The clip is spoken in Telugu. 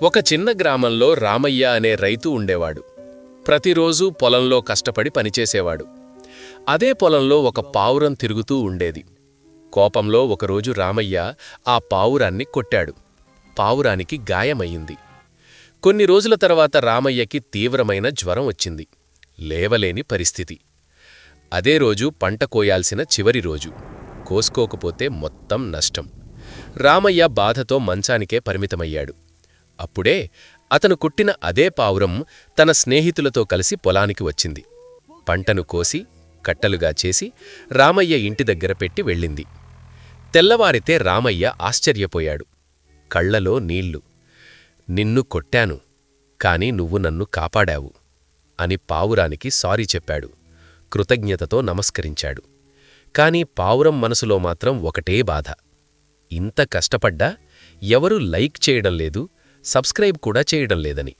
ఒక చిన్న గ్రామంలో రామయ్య అనే రైతు ఉండేవాడు. ప్రతిరోజూ పొలంలో కష్టపడి పనిచేసేవాడు. అదే పొలంలో ఒక పావురం తిరుగుతూ ఉండేది. కోపంలో ఒకరోజు రామయ్య ఆ పావురాన్ని కొట్టాడు. పావురానికి గాయమయ్యింది. కొన్ని రోజుల తర్వాత రామయ్యకి తీవ్రమైన జ్వరం వచ్చింది. లేవలేని పరిస్థితి. అదే రోజు పంట కోయాల్సిన చివరి రోజు. కోసుకోకపోతే మొత్తం నష్టం. రామయ్య బాధతో మంచానికే పరిమితమయ్యాడు. అప్పుడే అతను కుట్టిన అదే పావురం తన స్నేహితులతో కలిసి పొలానికి వచ్చింది. పంటను కోసి కట్టలుగా చేసి రామయ్య ఇంటి దగ్గర పెట్టి వెళ్ళింది. తెల్లవారితే రామయ్య ఆశ్చర్యపోయాడు. కళ్లలో నీళ్లు. నిన్ను కొట్టాను, కాని నువ్వు నన్ను కాపాడావు అని పావురానికి సారీ చెప్పాడు. కృతజ్ఞతతో నమస్కరించాడు. కాని పావురం మనసులో మాత్రం ఒకటే బాధ. ఇంత కష్టపడ్డా ఎవరూ లైక్ చేయడం లేదు, సబ్స్క్రైబ్ కూడా చేయడం లేదని.